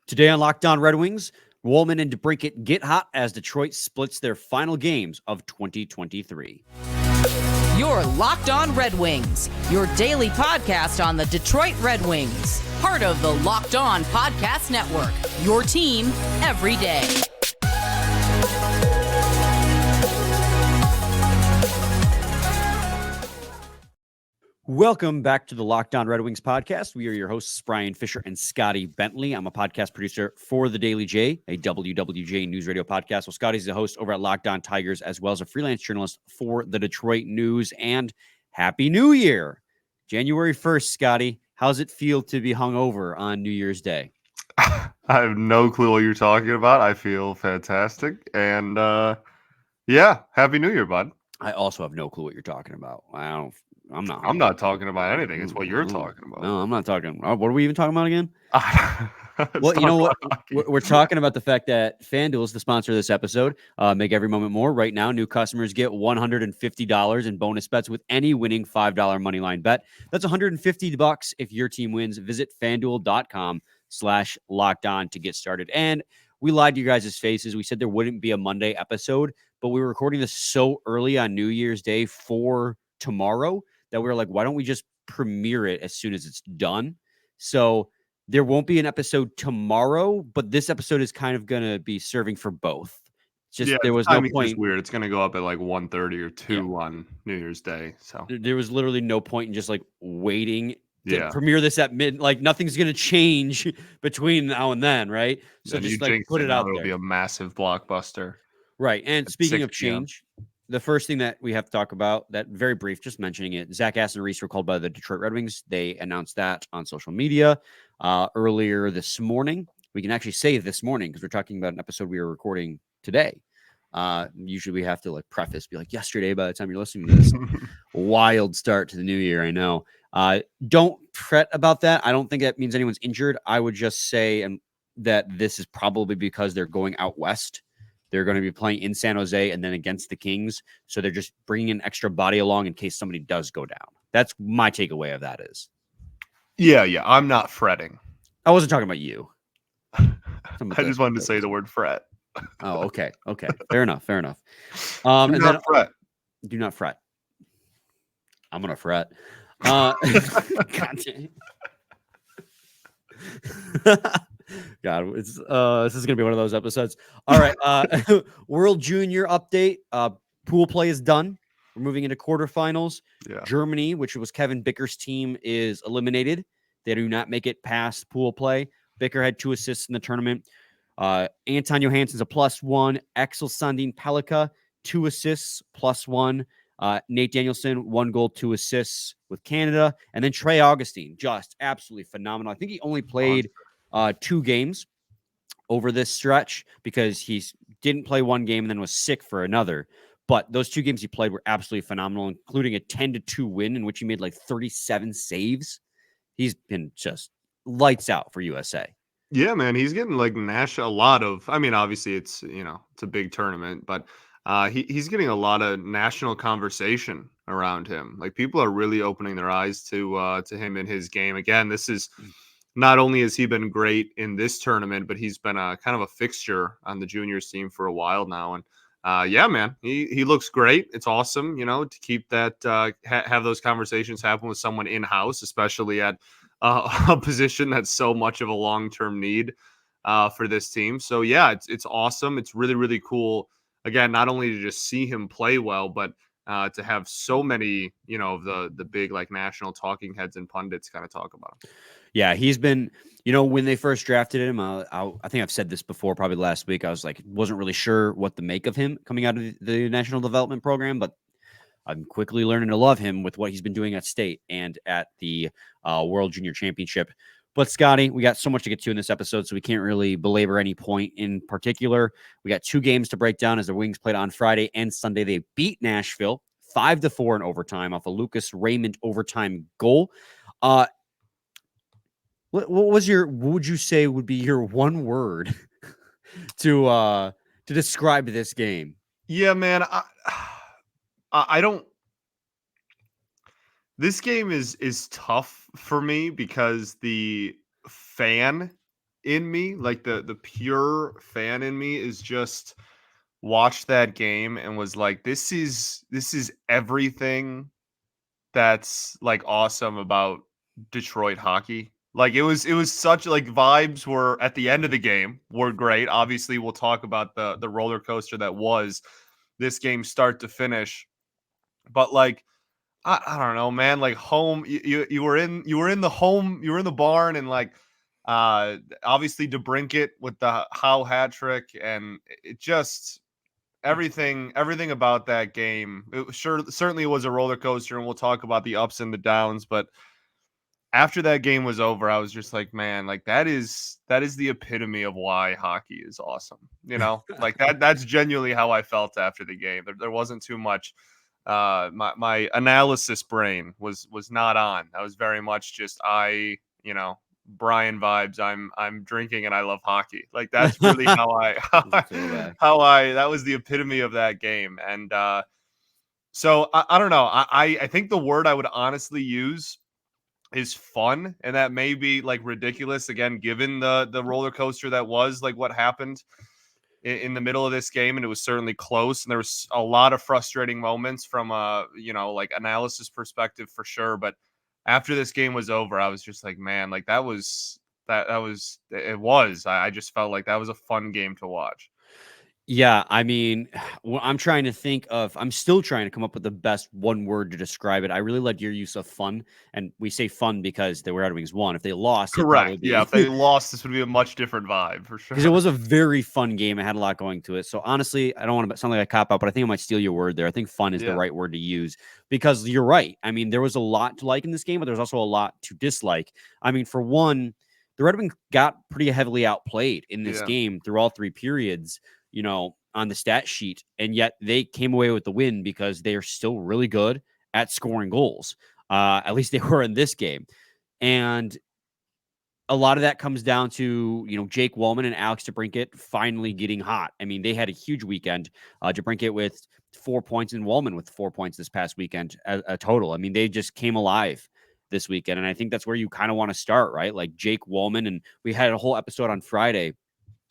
Today on Locked On Red Wings, Walman and DeBrincat get hot as Detroit splits their final games of 2023. You're Locked On Red Wings, your daily podcast on the Detroit Red Wings. Part of the Locked On Podcast Network, your team every day. Welcome back to the Locked On Red Wings podcast. We are your hosts, Brian Fisher and Scotty Bentley. I'm a podcast producer for The Daily J, a WWJ news radio podcast. Well, Scotty's the host over at Locked On Tigers, as well as a freelance journalist for the Detroit News. And Happy New Year! January 1st, Scotty. How's it feel to be hungover on New Year's Day? I have no clue what you're talking about. I feel fantastic. And yeah, Happy New Year, bud. I also have no clue what you're talking about. I'm not talking about anything. It's what you're talking about. No, I'm not talking. What are we even talking about again? Well, you know what? We're talking about the fact that FanDuel is the sponsor of this episode. Make every moment more. Right now, new customers get $150 in bonus bets with any winning $5 moneyline bet. That's $150 if your team wins. Visit FanDuel.com/lockedon to get started. And we lied to you guys' faces. We said there wouldn't be a Monday episode, but we were recording this so early on New Year's Day for tomorrow that we were like, why don't we just premiere it as soon as it's done? So there won't be an episode tomorrow, but this episode is kind of going to be serving for both. Just there was no point. It's weird. It's going to go up at like 1:30 or 2 on New Year's Day. So there was literally no point in just like waiting to premiere this at mid. Like nothing's going to change between now and then, right? So just like put it out there. It'll be a massive blockbuster. Right. And speaking of change, the first thing that we have to talk about, that very brief, just mentioning it, Zach Aston Reese were called by the Detroit Red Wings. They announced that on social media earlier this morning. We can actually say this morning because we're talking about an episode we were recording today. Usually we have to like preface, be like yesterday by the time you're listening to this. Wild start to the new year, I know. Don't fret about that. I don't think that means anyone's injured. I would just say that this is probably because they're going out west. They're going to be playing in San Jose and then against the Kings. So they're just bringing an extra body along in case somebody does go down. That's my takeaway of that is. Yeah. I'm not fretting. I wasn't talking about you. I just wanted to say the word fret. Oh, okay. Fair enough. Do not fret. Do not fret. I'm going to fret. God damn. God, it's this is gonna be one of those episodes. All right, World Junior update. Pool play is done. We're moving into quarterfinals. Yeah. Germany, which was Kevin Bicker's team, is eliminated. They do not make it past pool play. Bicker had 2 assists in the tournament. Anton Johansson's a +1. Axel Sandin Pellikka, 2 assists, +1. Nate Danielson, 1 goal, 2 assists with Canada. And then Trey Augustine, just absolutely phenomenal. I think he only played 2 games over this stretch because he didn't play 1 game and then was sick for another. But those 2 games he played were absolutely phenomenal, including a 10-2 win in which he made like 37 saves. He's been just lights out for USA. Yeah, man, he's getting like a lot of. I mean, obviously it's it's a big tournament, but he's getting a lot of national conversation around him. Like people are really opening their eyes to him in his game. Again, this is. Not only has he been great in this tournament, but he's been a kind of a fixture on the juniors team for a while now. And yeah, man, he looks great. It's awesome, to keep that, have those conversations happen with someone in-house, especially at a position that's so much of a long-term need for this team. So yeah, it's awesome. It's really, really cool. Again, not only to just see him play well, but to have so many, of the big like national talking heads and pundits kind of talk about him. Yeah, he's been, when they first drafted him, I think I've said this before, probably last week. I was like, wasn't really sure what to make of him coming out of the National Development Program, but I'm quickly learning to love him with what he's been doing at state and at the World Junior Championship. But Scotty, we got so much to get to in this episode, so we can't really belabor any point in particular. We got 2 games to break down as the Wings played on Friday and Sunday. They beat Nashville 5-4 in overtime off a Lucas Raymond overtime goal. What would you say would be your one word to describe this game? Yeah, man, I don't. This game is tough for me because the fan in me, like the pure fan in me, is just watched that game and was like, this is everything that's like awesome about Detroit hockey. Like it was such like vibes were at the end of the game were great. Obviously, we'll talk about the roller coaster that was this game start to finish. But like I don't know, man. Like home, you were in the home, you were in the barn, and like obviously DeBrincat with the Howe hat trick, and it just everything about that game. It certainly was a roller coaster, and we'll talk about the ups and the downs. But after that game was over, I was just like, man, like that is the epitome of why hockey is awesome. You know, like that's genuinely how I felt after the game. There wasn't too much. My analysis brain was not on. I was very much just Brian vibes. I'm drinking and I love hockey. Like that's really how I that was the epitome of that game. And so I don't know. I think the word I would honestly use is fun, and that may be like ridiculous again, given the roller coaster that was like what happened in the middle of this game, and it was certainly close, and there was a lot of frustrating moments from a like analysis perspective for sure. But after this game was over, I was just like, man, like that was it was. I just felt like that was a fun game to watch. Yeah, I mean, I'm trying to think of, I'm still trying to come up with the best one word to describe it. I really like your use of fun. And we say fun because the Red Wings won. If they lost, it'd probably Correct. be Yeah, if they lost, this would be a much different vibe for sure. because it was a very fun game. It had a lot going to it. So honestly, I don't want to sound like a cop out, but I think I might steal your word there. I think fun is the right word to use because you're right. I mean, there was a lot to like in this game, but there's also a lot to dislike. I mean, for one, the Red Wings got pretty heavily outplayed in this game through all three periods, on the stat sheet. And yet they came away with the win because they are still really good at scoring goals. At least they were in this game. And a lot of that comes down to, Jake Walman and Alex DeBrincat finally getting hot. I mean, they had a huge weekend. DeBrincat with 4 points and Walman with 4 points this past weekend, a total. I mean, they just came alive this weekend. And I think that's where you kind of want to start, right? Like Jake Walman. And we had a whole episode on Friday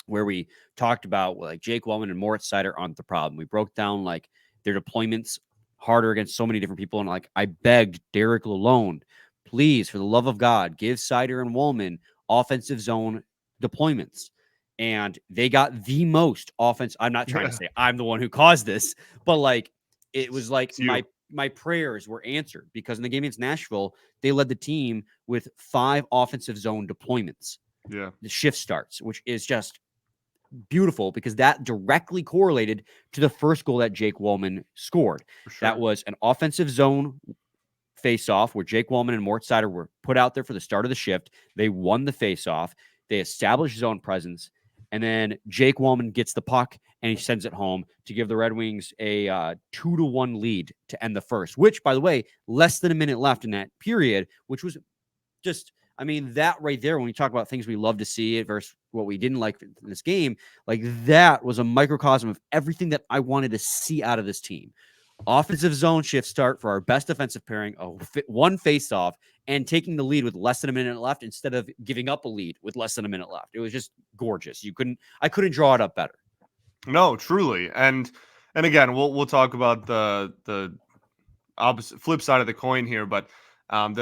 where we talked about like Jake Walman and Moritz Seider aren't the problem. We broke down like their deployments harder against so many different people. And like, I begged Derek Lalonde, please, for the love of God, give Seider and Walman offensive zone deployments. And they got the most offense. I'm not trying to say I'm the one who caused this, but like, it was like my prayers were answered because in the game against Nashville, they led the team with 5 offensive zone deployments. Yeah. The shift starts, which is just beautiful because that directly correlated to the first goal that Jake Walman scored. Sure. That was an offensive zone face-off where Jake Walman and Moritz Seider were put out there for the start of the shift. They won the face-off. They established zone presence. And then Jake Walman gets the puck and he sends it home to give the Red Wings a 2-1 lead to end the first, which, by the way, less than a minute left in that period, which was just, I mean, that right there, when we talk about things we love to see versus what we didn't like in this game, like that was a microcosm of everything that I wanted to see out of this team. Offensive zone shift start for our best defensive pairing, one face-off, and taking the lead with less than a minute left instead of giving up a lead with less than a minute left. It was just gorgeous. I couldn't draw it up better. No, truly. And again, we'll talk about the opposite flip side of the coin here, but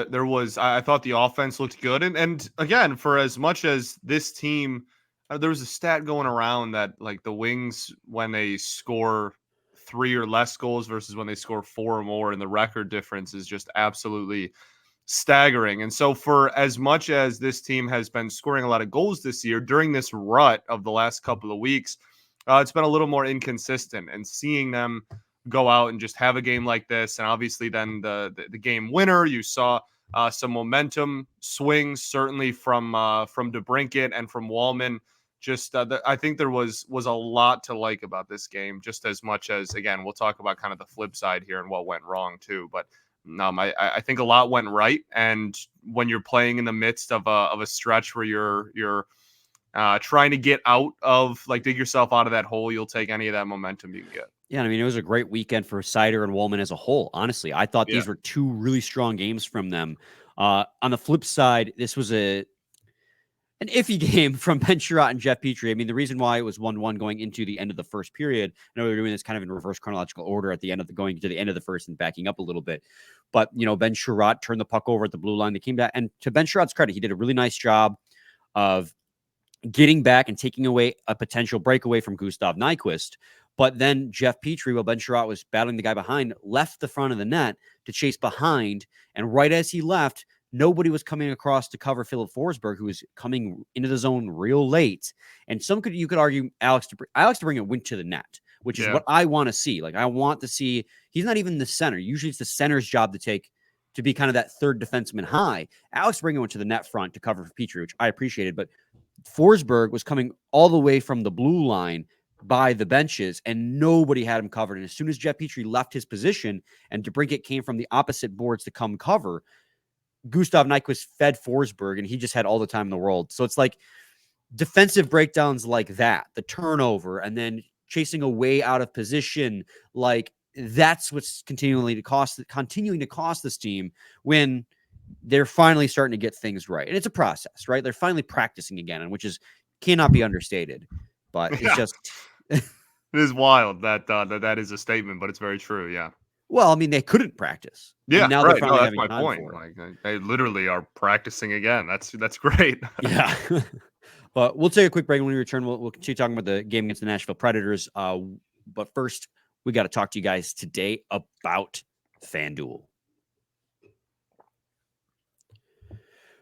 there was, I thought the offense looked good. And again, for as much as this team, there was a stat going around that like the Wings, when they score 3 or less goals versus when they score 4 or more, and the record difference is just absolutely staggering. And so for as much as this team has been scoring a lot of goals this year, during this rut of the last couple of weeks, it's been a little more inconsistent, and seeing them go out and just have a game like this, and obviously then the game winner, you saw some momentum swings, certainly from DeBrincat and from Walman. Just I think there was a lot to like about this game, just as much as, again, we'll talk about kind of the flip side here and what went wrong too. But I think a lot went right, and when you're playing in the midst of a stretch where you're trying to get out of, like, dig yourself out of that hole, you'll take any of that momentum you can get. Yeah, I mean, it was a great weekend for Seider and Walman as a whole. Honestly, I thought these were 2 really strong games from them. On the flip side, this was an iffy game from Ben Sherratt and Jeff Petrie. I mean, the reason why it was 1-1 going into the end of the first period, I know we were doing this kind of in reverse chronological order at the end of going to the end of the first and backing up a little bit. But, Ben Sherratt turned the puck over at the blue line. They came back. And to Ben Sherratt's credit, he did a really nice job of getting back and taking away a potential breakaway from Gustav Nyquist. But then Jeff Petrie, while Ben Sherratt was battling the guy behind, left the front of the net to chase behind. And right as he left, nobody was coming across to cover Philip Forsberg, who was coming into the zone real late. And you could argue Alex DeBrincat went to the net, which is what I want to see. Like, I want to see, he's not even the center. Usually it's the center's job to be kind of that third defenseman high. Alex DeBrincat went to the net front to cover for Petrie, which I appreciated. But Forsberg was coming all the way from the blue line by the benches, and nobody had him covered. And as soon as Jeff Petrie left his position and DeBrincat came from the opposite boards to come cover, Gustav Nyquist fed Forsberg, and he just had all the time in the world. So it's like defensive breakdowns like that, the turnover, and then chasing away out of position, like that's what's continuing to cost this team when they're finally starting to get things right. And it's a process, right? They're finally practicing again, and which cannot be understated. But it's just it is wild that is a statement, but it's very true. Yeah. Well, I mean, they couldn't practice. Yeah, now right. they're finally That's my point. Like, they literally are practicing again. That's great. Yeah. But we'll take a quick break. When we return, we'll continue talking about the game against the Nashville Predators. But first, we got to talk to you guys today about FanDuel.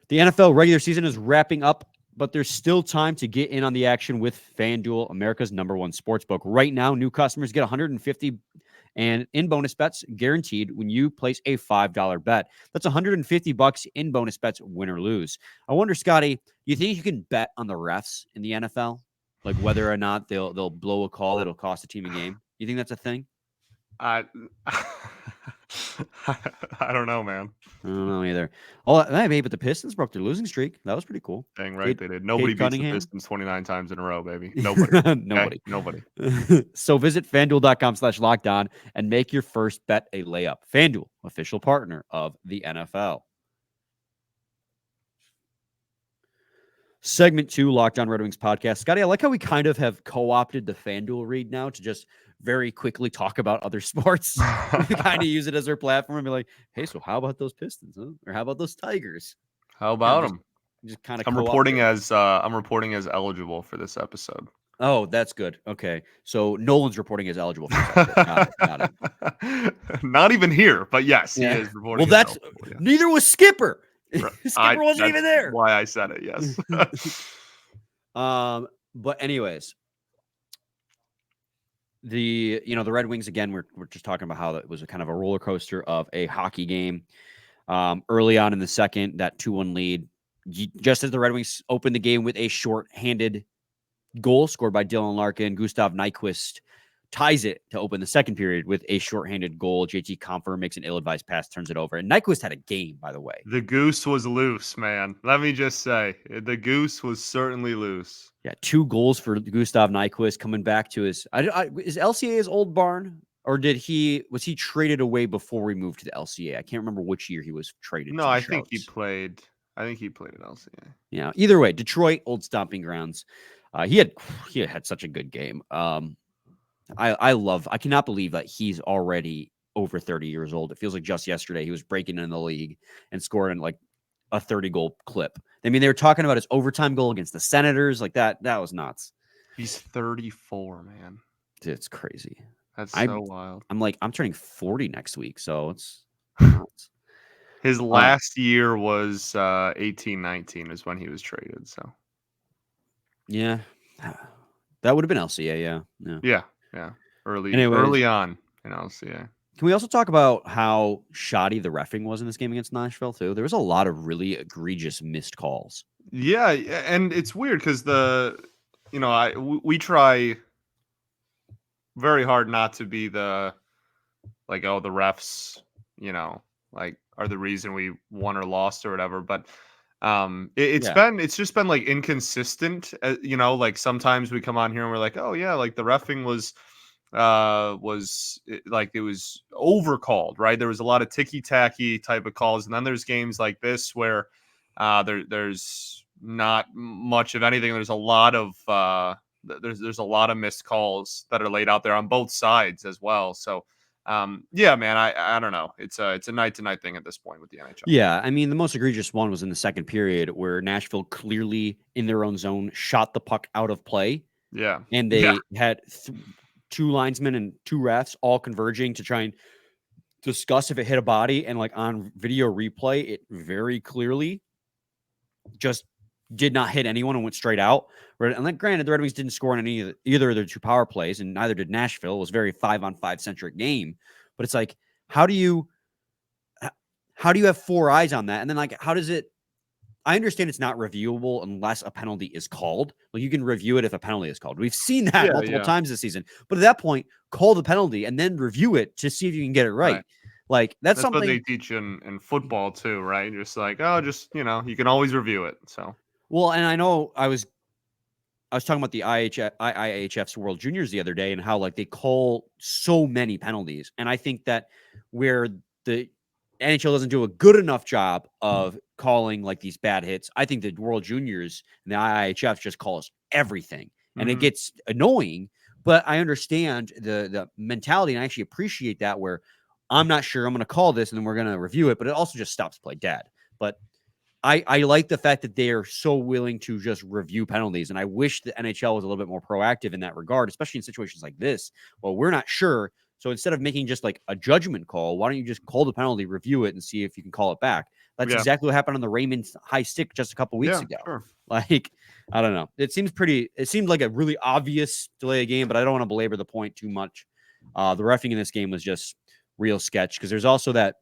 The NFL regular season is wrapping up, but there's still time to get in on the action with FanDuel, America's #1 sportsbook. Right now, new customers get $150 and in bonus bets guaranteed when you place a $5 bet. That's $150 in bonus bets, win or lose. I wonder, Scotty, you think you can bet on the refs in the NFL? Like whether or not they'll blow a call that'll cost a team a game? You think that's a thing? I don't know, man. I don't know either. Oh, maybe, but the Pistons broke their losing streak. That was pretty cool. Dang right they did. Nobody beats the Pistons 29 times in a row, baby. Nobody. Nobody. Okay? Nobody. So visit FanDuel.com/lockedon and make your first bet a layup. FanDuel, official partner of the NFL. Segment 2, Locked On Red Wings podcast. Scotty, I like how we kind of have co-opted the FanDuel read now to just very quickly talk about other sports. We kind of use it as our platform and be like, hey, so how about those Pistons? Huh? Or how about those Tigers? How about them? Just kind of I'm reporting as eligible for this episode. Oh, that's good. Okay. So Nolan's reporting as eligible for this episode. Got it. Not even here, but yes, he is reporting. Well, that's neither was Skipper. Right. Skipper wasn't even there. Why I said it, yes. But anyways, the Red Wings, again, we're just talking about how it was a kind of a roller coaster of a hockey game. Early on in the second, that 2-1 lead, just as the Red Wings opened the game with a shorthanded goal scored by Dylan Larkin, Gustav Nyquist ties it to open the second period with a shorthanded goal. JT Compher makes an ill-advised pass, turns it over. And Nyquist had a game, by the way. The goose was loose, man. Let me just say, the goose was certainly loose. Yeah, 2 goals for Gustav Nyquist coming back to his... is LCA his old barn? Or was he traded away before we moved to the LCA? I can't remember which year he was traded. No, I think he played at LCA. Yeah, either way, Detroit, old stomping grounds. He had such a good game. I cannot believe that he's already over 30 years old. It feels like just yesterday he was breaking in the league and scoring like a 30-goal clip. I mean, they were talking about his overtime goal against the Senators. Like that was nuts. He's 34, man. It's crazy. That's so wild. I'm turning 40 next week, so it's nuts. His last year was 18-19 is when he was traded. So yeah, that would have been LCA. Yeah. Early on in LCA. Can we also talk about how shoddy the reffing was in this game against Nashville too? There was a lot of really egregious missed calls. Yeah, and it's weird because we try very hard not to be the refs, are the reason we won or lost or whatever. But it's just been like inconsistent. Like sometimes we come on here and we're like, oh yeah, like the reffing was it was overcalled, right? There was a lot of ticky-tacky type of calls, and then there's games like this where there's not much of anything. There's a lot of there's a lot of missed calls that are laid out there on both sides as well. So yeah, man, I don't know. It's a night to night thing at this point with the NHL. Yeah, I mean, the most egregious one was in the second period where Nashville clearly in their own zone shot the puck out of play. Yeah, and they had two linesmen and two refs all converging to try and discuss if it hit a body, and like on video replay, it very clearly just did not hit anyone and went straight out. And then, granted, the Red Wings didn't score on either of their two power plays, and neither did Nashville. It was a very 5-on-5 centric game. But it's like, how do you have four eyes on that? And then, like, how does it? I understand it's not reviewable unless a penalty is called. Like, you can review it if a penalty is called. We've seen that multiple times this season. But at that point, call the penalty and then review it to see if you can get it right. Like, that's something what they teach in football too, right? Just like, you can always review it. So, well, and I know I was talking about the IIHF's World Juniors the other day and how like they call so many penalties. And I think that where the NHL doesn't do a good enough job of calling like these bad hits, I think the World Juniors and the IIHF just calls everything, and it gets annoying. But I understand the mentality, and I actually appreciate that. Where I'm not sure, I'm going to call this, and then we're going to review it, but it also just stops play dead. But I like the fact that they are so willing to just review penalties, and I wish the NHL was a little bit more proactive in that regard, especially in situations like this. Well, we're not sure. So instead of making just like a judgment call, why don't you just call the penalty, review it, and see if you can call it back? That's exactly what happened on the Raymond high stick just a couple weeks ago. Sure. Like, I don't know. It seemed like a really obvious delay of game, but I don't want to belabor the point too much. The reffing in this game was just real sketch, because there's also that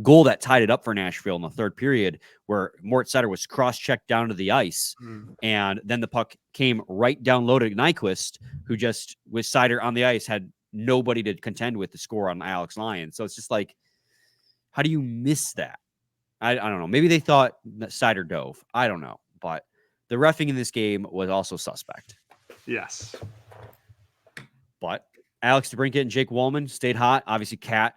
goal that tied it up for Nashville in the third period where Mort Seider was cross-checked down to the ice, and then the puck came right down low to Nyquist, who just, with Seider on the ice, had nobody to contend with the score on Alex Lyon. So it's just like, how do you miss that? I don't know. Maybe they thought that Seider dove. I don't know. But the reffing in this game was also suspect. Yes. But Alex DeBrincat and Jake Walman stayed hot. Obviously, Cat,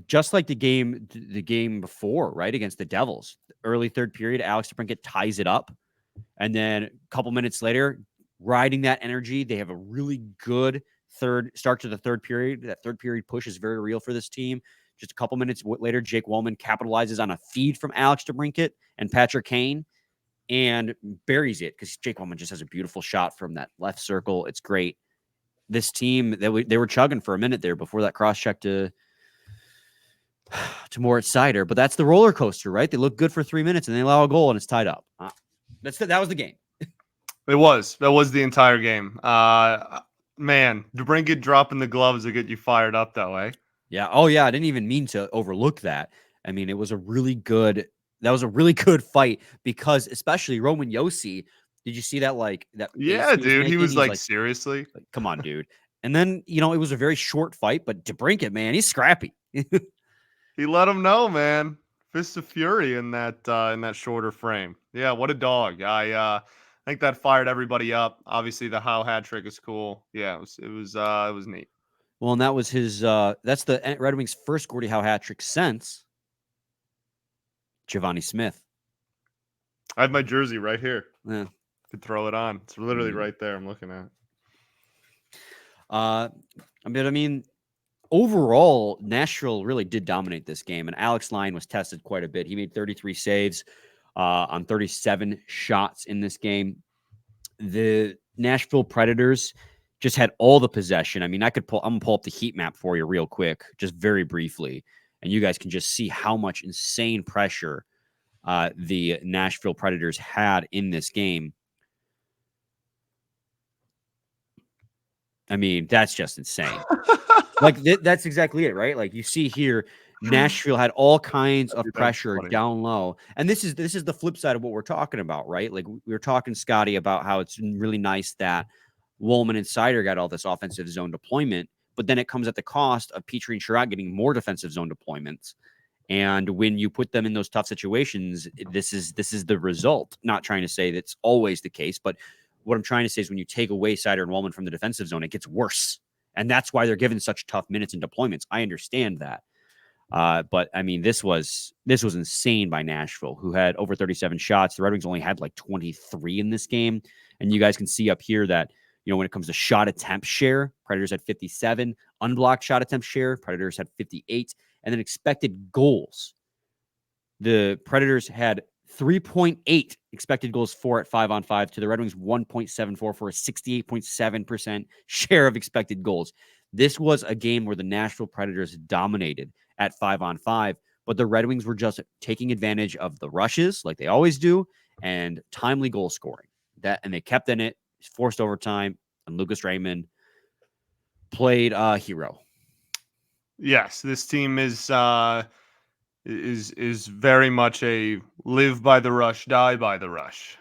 just like the game before, right, against the Devils. Early third period, Alex DeBrincat ties it up. And then a couple minutes later, riding that energy, they have a really good start to the third period. That third period push is very real for this team. Just a couple minutes later, Jake Walman capitalizes on a feed from Alex DeBrincat and Patrick Kane and buries it, because Jake Walman just has a beautiful shot from that left circle. It's great. This team, they were chugging for a minute there before that cross check to Moritz Seider, but that's the roller coaster, right? They look good for 3 minutes and they allow a goal and it's tied up. That was the game. That was the entire game. Man, DeBrincat dropping the gloves to get you fired up that way. Yeah. Oh, yeah. I didn't even mean to overlook that. I mean, it was a really good fight, because especially Roman Josi, did you see that? Yeah, dude. He was like, seriously? Come on, dude. And then, it was a very short fight, but DeBrincat, man, he's scrappy. He let him know, man. Fist of fury in that shorter frame. Yeah, what a dog. I think that fired everybody up. Obviously, the Howe hat trick is cool. Yeah, it was neat. Well, and that was his. That's the Red Wings' first Gordie Howe hat trick since Giovanni Smith. I have my jersey right here. Yeah, could throw it on. It's literally right there. I'm looking at. I mean, overall, Nashville really did dominate this game, and Alex Lyon was tested quite a bit. He made 33 saves on 37 shots in this game. The Nashville Predators just had all the possession. I mean, I'm gonna pull up the heat map for you real quick, just very briefly, and you guys can just see how much insane pressure the Nashville Predators had in this game. I mean, that's just insane. That's exactly it, right? Like, you see here, Nashville had all kinds of pressure down low. And this is the flip side of what we're talking about, right? Like, we were talking, Scotty, about how it's really nice that Walman and Seider got all this offensive zone deployment, but then it comes at the cost of Petrie and Sherratt getting more defensive zone deployments. And when you put them in those tough situations, this is the result. Not trying to say that's always the case, but what I'm trying to say is when you take away Seider and Walman from the defensive zone, it gets worse. And that's why they're given such tough minutes and deployments. I understand that. But I mean, this was insane by Nashville, who had over 37 shots. The Red Wings only had like 23 in this game. And you guys can see up here that, when it comes to shot attempt share, Predators had 57, unblocked shot attempt share, Predators had 58, and then expected goals. The Predators had 3.8 expected goals for at 5-on-5 to the Red Wings 1.74 for a 68.7% share of expected goals. This was a game where the Nashville Predators dominated at 5-on-5, but the Red Wings were just taking advantage of the rushes like they always do and timely goal scoring. And they kept in it, forced overtime, and Lucas Raymond played hero. Yes, this team is very much a live by the rush, die by the rush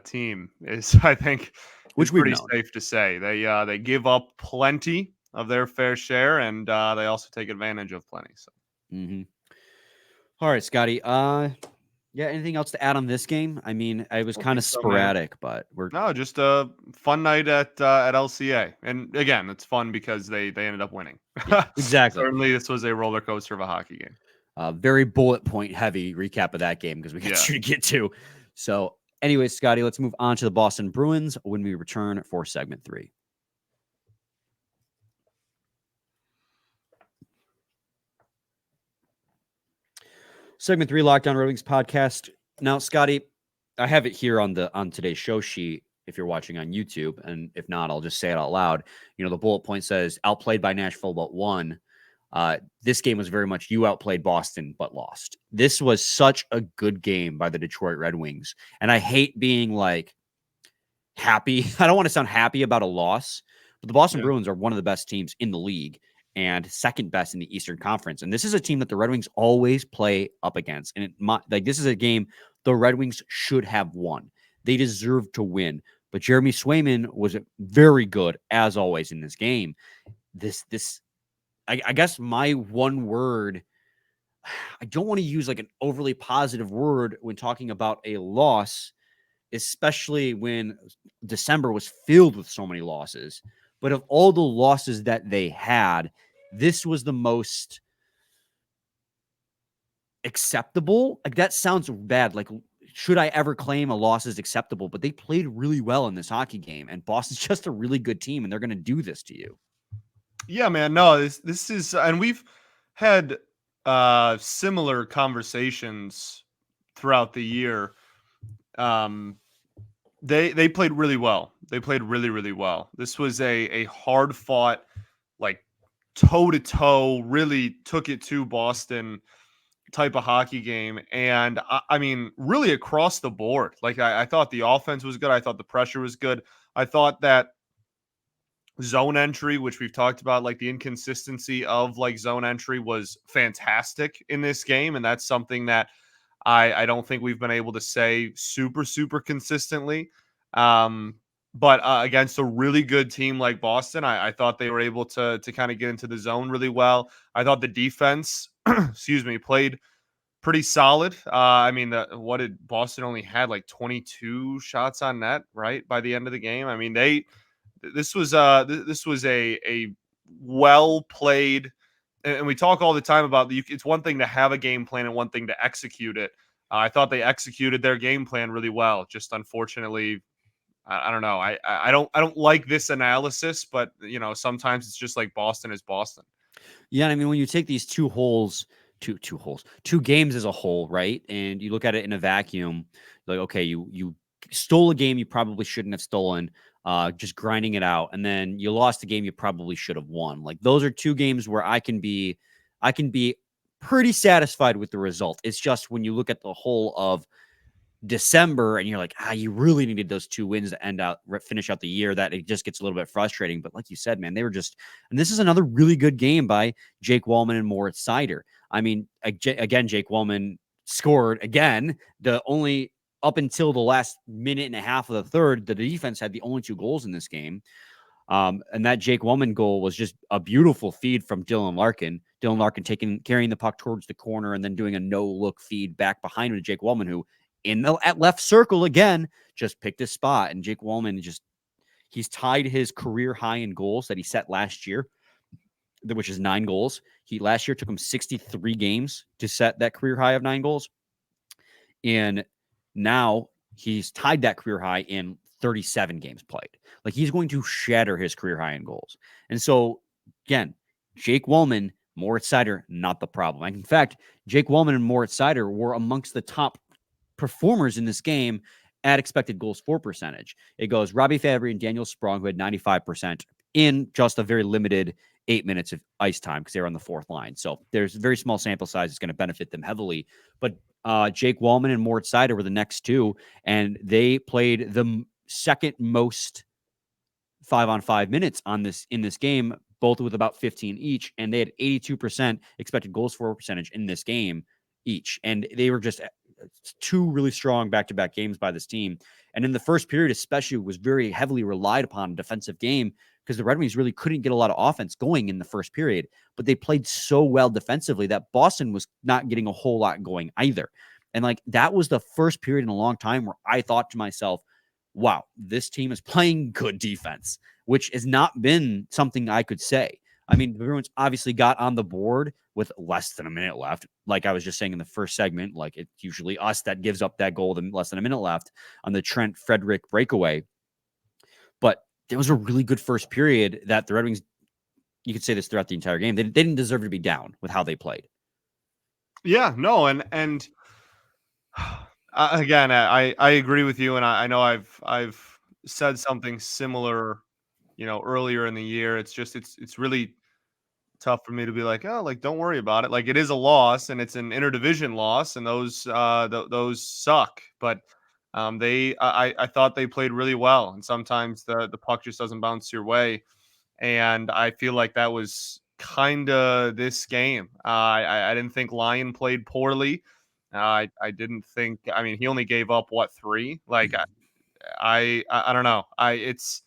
team. Is I think which is pretty safe to say. They give up plenty of their fair share, and they also take advantage of plenty. So, All right, Scotty. Yeah, anything else to add on this game? I mean, it was kind of sporadic, but just a fun night at LCA. And again, it's fun because they ended up winning. Yeah, exactly. Certainly, this was a roller coaster of a hockey game. Very bullet point heavy recap of that game because we got to get to. So, anyways, Scotty, let's move on to the Boston Bruins when we return for segment 3. Segment 3, Locked On Red Wings podcast. Now, Scotty, I have it here on today's show sheet if you're watching on YouTube, and if not, I'll just say it out loud. The bullet point says outplayed by Nashville but won. This game was very much you outplayed Boston but lost. This was such a good game by the Detroit Red Wings, and I hate being like happy. I don't want to sound happy about a loss, but the Boston Bruins are one of the best teams in the league and second best in the Eastern Conference. And this is a team that the Red Wings always play up against. And this is a game the Red Wings should have won. They deserve to win. But Jeremy Swayman was very good, as always, in this game. I guess my one word, I don't want to use like an overly positive word when talking about a loss, especially when December was filled with so many losses. But of all the losses that they had, this was the most acceptable. Like, that sounds bad. Like, should I ever claim a loss is acceptable? But they played really well in this hockey game, and Boston's just a really good team, and they're going to do this to you. Yeah, man. No, this is, and we've had similar conversations throughout the year. They played really well. They played really, really well. This was a hard fought, like toe to toe, really took it to Boston type of hockey game. And I mean, really across the board. Like I thought the offense was good. I thought the pressure was good. I thought that zone entry, which we've talked about, like the inconsistency of like zone entry was fantastic in this game. And that's something that I don't think we've been able to say super, super consistently. But against a really good team like Boston, I thought they were able to kind of get into the zone really well. I thought the defense, played pretty solid. I mean, what did Boston only had like 22 shots on net, right? By the end of the game. I mean, this was a well played, and we talk all the time about it's one thing to have a game plan and one thing to execute it. I thought they executed their game plan really well. Just unfortunately, I don't know. I don't like this analysis, but sometimes it's just like Boston is Boston. Yeah, I mean, when you take these two games as a whole, right, and you look at it in a vacuum, like, okay, you stole a game you probably shouldn't have stolen, just grinding it out, and then you lost a game you probably should have won. Like, those are two games where I can be pretty satisfied with the result. It's just when you look at the whole of December and you're like, you really needed those 2 wins to finish out the year, that it just gets a little bit frustrating. But like you said, man, they were just, and this is another really good game by Jake Walman and Moritz Seider. I mean, again, Jake Walman scored again. The only up until the last minute and a half of the third, the defense had the only 2 goals in this game. And that Jake Walman goal was just a beautiful feed from Dylan Larkin. Dylan Larkin carrying the puck towards the corner and then doing a no-look feed back behind to Jake Walman, who at left circle again just picked his spot. And Jake Walman he's tied his career high in goals that he set last year. which is 9 goals. Last year took him 63 games to set that career high of 9 goals. And now he's tied that career high in 37 games played. Like, he's going to shatter his career high in goals. And so, again, Jake Walman, Moritz Seider, not the problem. In fact, Jake Walman and Moritz Seider were amongst the top performers in this game at expected goals for percentage. It goes Robbie Fabry and Daniel Sprong, who had 95% in just a very limited 8 minutes of ice time because they were on the fourth line. So there's a very small sample size. It's going to benefit them heavily. But Jake Walman and Moritz Seider were the next two, and they played the second most 5-on-5 minutes in this game, both with about 15 each, and they had 82% expected goals for percentage in this game each. And they were just two really strong back-to-back games by this team. And in the first period, especially, was very heavily relied upon defensive game because the Red Wings really couldn't get a lot of offense going in the first period, but they played so well defensively that Boston was not getting a whole lot going either. And like, that was the first period in a long time where I thought to myself, wow, this team is playing good defense, which has not been something I could say. I mean, the Bruins obviously got on the board with less than a minute left. Like I was just saying in the first segment, like, it's usually us that gives up that goal with less than a minute left on the Trent Frederick breakaway. But it was a really good first period that the Red Wings, you could say this throughout the entire game, they didn't deserve to be down with how they played. Yeah, no, and again, I agree with you, and I know I've said something similar, earlier in the year. It's just it's really tough for me to be like, oh, like, don't worry about it. Like, it is a loss, and it's an interdivision loss, and those suck. But I thought they played really well, and sometimes the puck just doesn't bounce your way, and I feel like that was kind of this game. I didn't think Lyon played poorly. I didn't think. I mean, he only gave up what, 3? Like, I don't know. It's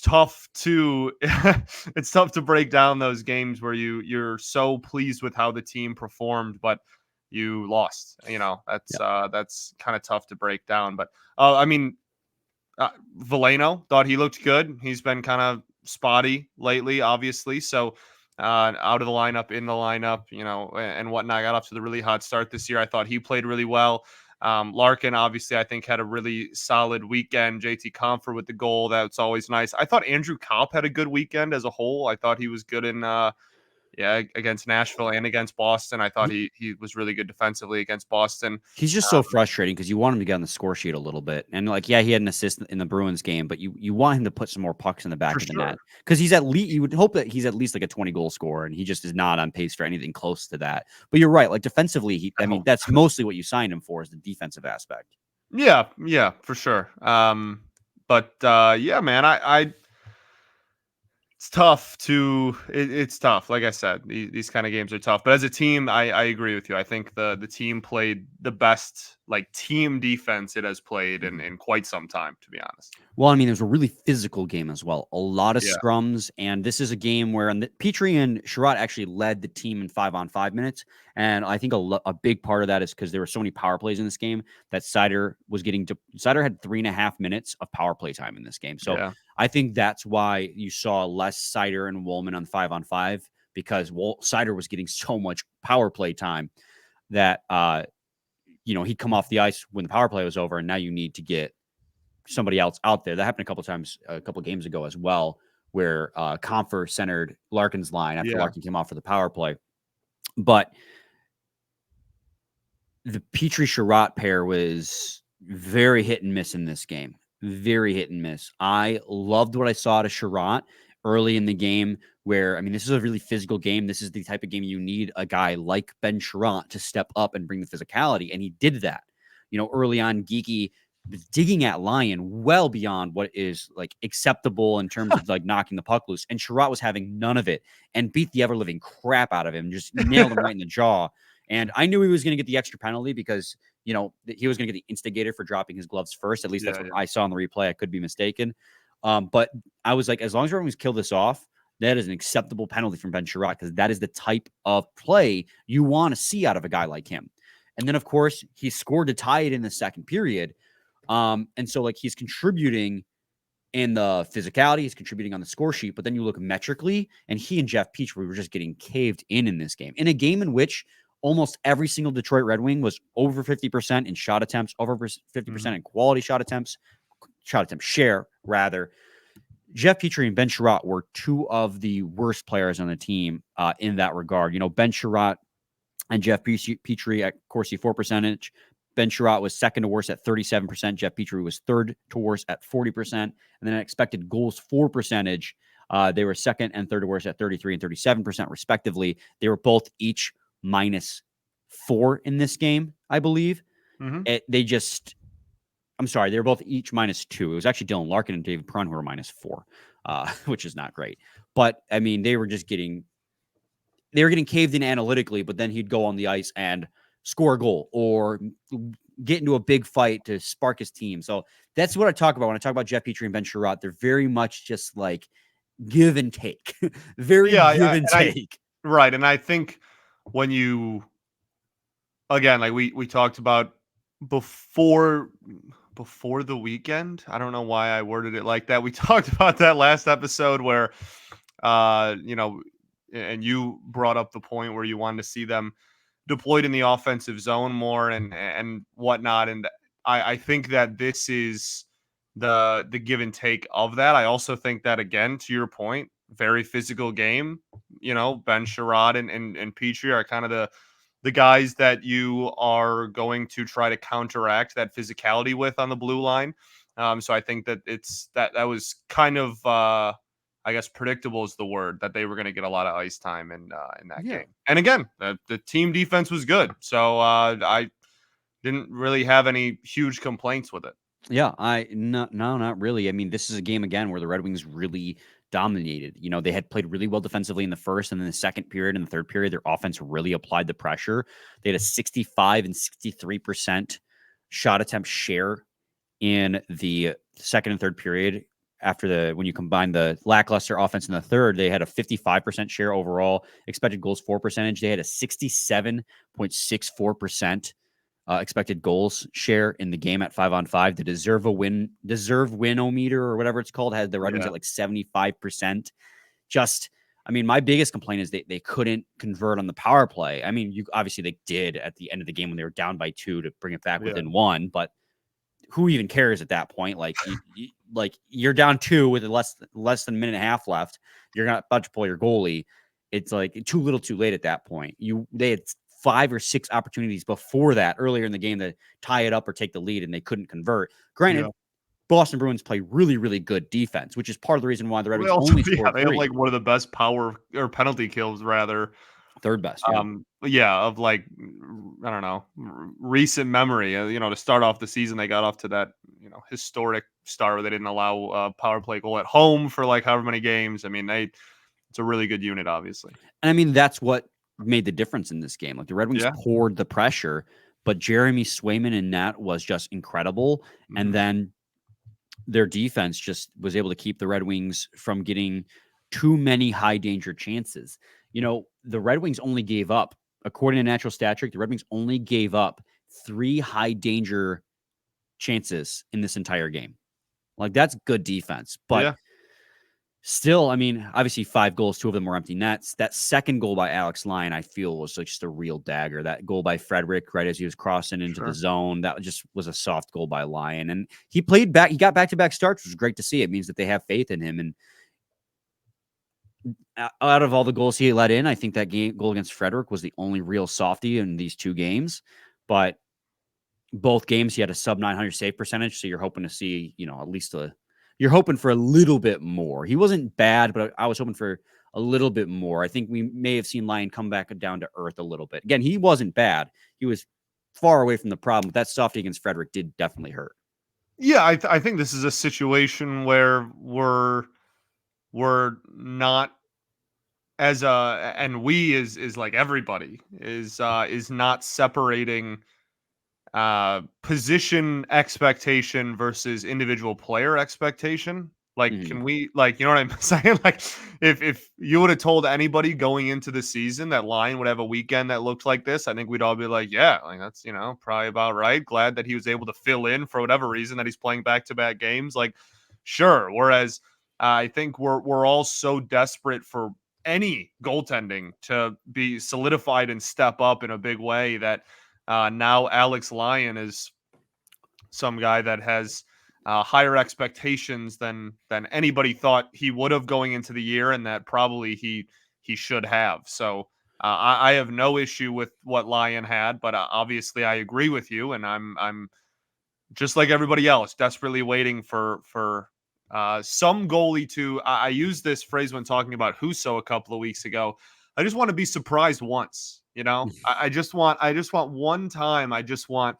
tough to it's tough to break down those games where you're so pleased with how the team performed, but you lost. That's kind of tough to break down. But I mean, Veleno, thought he looked good. He's been kind of spotty lately, obviously. So out of the lineup, in the lineup, and whatnot. Got off to the really hot start this year. I thought he played really well. Larkin, obviously, I think, had a really solid weekend. JT Compher with the goal. That's always nice. I thought Andrew Kopp had a good weekend as a whole. I thought he was good in against Nashville and against Boston. I thought he was really good defensively against Boston. He's just so frustrating because you want him to get on the score sheet a little bit. And like, yeah, he had an assist in the Bruins game, but you want him to put some more pucks in the back of the net because he's at least, you would hope that he's at least like a 20 goal scorer, and he just is not on pace for anything close to that. But you're right. Like, defensively, that's mostly what you signed him for, is the defensive aspect. Yeah, for sure. Yeah, man, it's tough it's tough. Like I said, these kind of games are tough. But as a team, I agree with you. I think the team played the best, like, team defense it has played in quite some time, to be honest. Well, I mean, there's a really physical game as well. A lot of scrums, and this is a game where Petrie and Sherratt actually led the team in 5-on-5 minutes. And I think a big part of that is because there were so many power plays in this game that Seider had 3.5 minutes of power play time in this game. So I think that's why you saw less Seider and Walman on 5-on-5, because Seider was getting so much power play time that he'd come off the ice when the power play was over, and now you need to get somebody else out there. That happened a couple times, a couple of games ago as well, where Compher centered Larkin's line after Larkin came off for the power play. But the Petrie-Sherratt pair was very hit and miss in this game. Very hit and miss. I loved what I saw to Sherratt early in the game, where, I mean, this is a really physical game. This is the type of game you need a guy like Ben Sherratt to step up and bring the physicality, and he did that. Early on, Geekie was digging at Lyon well beyond what is like acceptable in terms of like knocking the puck loose, and Sherratt was having none of it and beat the ever living crap out of him, just nailed him right in the jaw. And I knew he was going to get the extra penalty because he was going to get the instigator for dropping his gloves first. At least that's what I saw in the replay. I could be mistaken, but I was like, as long as everyone's killed this off, that is an acceptable penalty from Ben Sherratt, because that is the type of play you want to see out of a guy like him. And then, of course, he scored to tie it in the second period. And so, like, he's contributing and the physicality. He's contributing on the score sheet. But then you look metrically, and he and Jeff Petrie were just getting caved in this game. In a game in which almost every single Detroit Red Wing was over 50% in shot attempts, over 50% in quality shot attempt share, rather. Jeff Petrie and Ben Sherratt were two of the worst players on the team in that regard. Ben Sherratt and Jeff Petrie at Corsi 4 percentage. Ben Sherratt was second to worst at 37%. Jeff Petrie was third to worst at 40%. And then expected goals for percentage, they were second and third to worst at 33 and 37%, respectively. They were both each -4 in this game, I believe. I'm sorry, they were both each -2. It was actually Dylan Larkin and David Perron who were -4, which is not great. But I mean, they were getting caved in analytically, but then he'd go on the ice and score a goal or get into a big fight to spark his team. So that's what I talk about when I talk about Jeff Petrie and Ben Sherratt. They're very much just like give and take. Give and take. Right. And I think when you, again, like we talked about before the weekend, I don't know why I worded it like that. We talked about that last episode where, and you brought up the point where you wanted to see them deployed in the offensive zone more and whatnot. And I think that this is the give and take of that. I also think that, again, to your point, very physical game. Ben Sherratt and Petrie are kind of the guys that you are going to try to counteract that physicality with on the blue line. So I think that that was kind of, I guess, predictable is the word, that they were going to get a lot of ice time in that game. And again, the team defense was good. So I didn't really have any huge complaints with it. Yeah, no, not really. I mean, this is a game, again, where the Red Wings really dominated. They had played really well defensively in the first, and then the second period and the third period, their offense really applied the pressure. They had a 65 and 63% shot attempt share in the second and third period. When you combine the lackluster offense in the third, they had a 55% share overall. Expected goals for percentage, they had a 67.64% expected goals share in the game at 5-on-5. The deserve win-o-meter or whatever it's called had the Red Wings at like 75%. My biggest complaint is they couldn't convert on the power play. I mean, obviously they did at the end of the game when they were down by 2 to bring it back within 1, but who even cares at that point? Like, you're down 2 with less than a minute and a half left. You're not about to pull your goalie. It's like too little, too late at that point. They had 5 or 6 opportunities before that earlier in the game to tie it up or take the lead, and they couldn't convert. Granted, Boston Bruins play really, really good defense, which is part of the reason why the Red Wings only scored 3. They have like one of the best power or penalty kills, rather. Third best. Of like, I don't know, recent memory. To start off the season, they got off to that, historic start where they didn't allow a power play goal at home for like however many games. I mean, it's a really good unit, obviously. And I mean, that's what made the difference in this game. Like, the Red Wings poured the pressure, but Jeremy Swayman in net was just incredible. Mm-hmm. And then their defense just was able to keep the Red Wings from getting too many high danger chances. The Red Wings only gave up, according to Natural Stat Trick, the Red Wings only gave up 3 high danger chances in this entire game. Like, that's good defense. But still, I mean, obviously 5 goals, 2 of them were empty nets. That second goal by Alex Lyon, I feel, was like just a real dagger. That goal by Frederick, right as he was crossing into the zone, that just was a soft goal by Lyon. And he played back. He got back-to-back starts, which was great to see. It means that they have faith in him. And out of all the goals he let in, I think that goal against Frederick was the only real softie in these 2 games. But both games, he had a sub 900 save percentage. So you're hoping to see, at least you're hoping for a little bit more. He wasn't bad, but I was hoping for a little bit more. I think we may have seen Lyon come back down to earth a little bit. Again, he wasn't bad. He was far away from the problem. But that softie against Frederick did definitely hurt. Yeah, I think this is a situation where we're not and we is like everybody is not separating position expectation versus individual player expectation. Like, can we, like, you know what I'm saying? Like, if you would have told anybody going into the season that Lyon would have a weekend that looked like this, I think we'd all be like, yeah, like, that's, probably about right. Glad that he was able to fill in for whatever reason that he's playing back-to-back games. Like, sure. Whereas I think we're all so desperate for any goaltending to be solidified and step up in a big way that now Alex Lyon is some guy that has higher expectations than anybody thought he would have going into the year, and that probably he should have. So I have no issue with what Lyon had, but obviously I agree with you, and I'm just like everybody else, desperately waiting for some goalie to. I used this phrase when talking about Husso a couple of weeks ago. I just want to be surprised once. I just want one time. I just want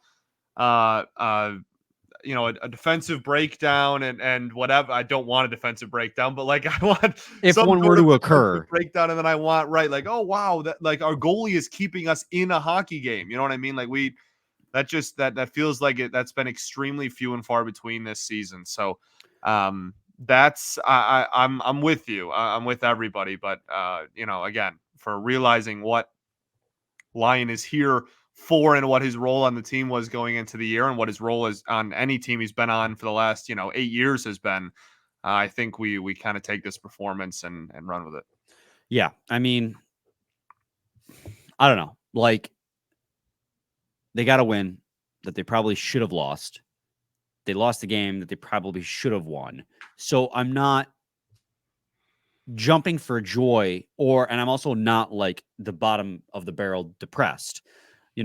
a defensive breakdown and whatever. I don't want a defensive breakdown, but like I want if some one sort were of to defensive occur breakdown, and then I want like, oh wow, that like our goalie is keeping us in a hockey game. You know what I mean? Like that feels like it. That's been extremely few and far between this season. So that's I'm with you. I'm with everybody. But again, for realizing what Lyon is here for and what his role on the team was going into the year and what his role is on any team he's been on for the last 8 years has been. I think we kind of take this performance and run with it. Yeah, I mean, I don't know. Like, they got a win that they probably should have lost. They lost the game that they probably should have won. So I'm not jumping for joy, and I'm also not like the bottom of the barrel depressed. It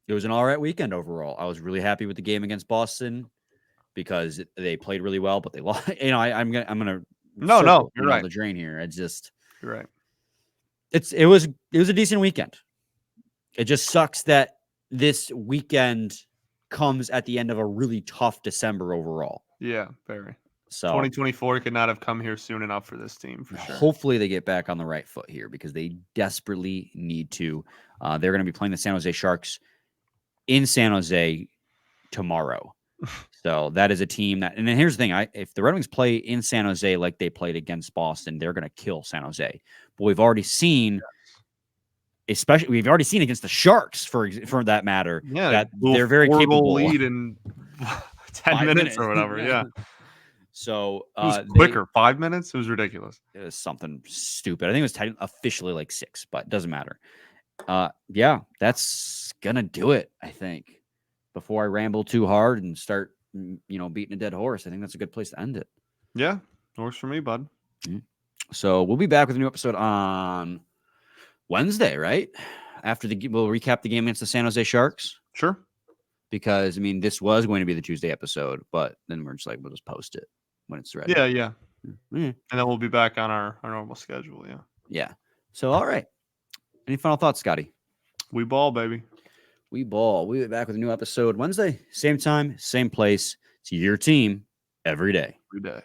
was an all right weekend overall. I was really happy with the game against Boston because they played really well, but they lost. I'm gonna No, you're right. The drain here. You're right. It was a decent weekend. It just sucks that this weekend comes at the end of a really tough December overall. Yeah, very. So 2024 could not have come here soon enough for this team, for sure. Hopefully they get back on the right foot here because they desperately need to. They're going to be playing the San Jose Sharks in San Jose tomorrow. So that is a team that, and then here's the thing. If the Red Wings play in San Jose like they played against Boston, they're going to kill San Jose. But we've already seen, against the Sharks for that matter, that they're very capable. Lead in 10 minutes or whatever. Yeah. So it was quicker. 5 minutes. It was ridiculous. It was something stupid. I think it was officially like 6, but it doesn't matter. Yeah, that's gonna do it. I think before I ramble too hard and start, beating a dead horse, I think that's a good place to end it. Yeah, works for me, bud. Mm-hmm. So we'll be back with a new episode on Wednesday, right? We'll recap the game against the San Jose Sharks. Sure. Because this was going to be the Tuesday episode, but then we're just like, we'll just post it when it's ready. Yeah. Mm-hmm. And then we'll be back on our normal schedule. Yeah. Yeah. So, all right. Any final thoughts, Scotty? We ball, baby. We ball. We'll be back with a new episode Wednesday. Same time, same place. It's your team every day. Every day.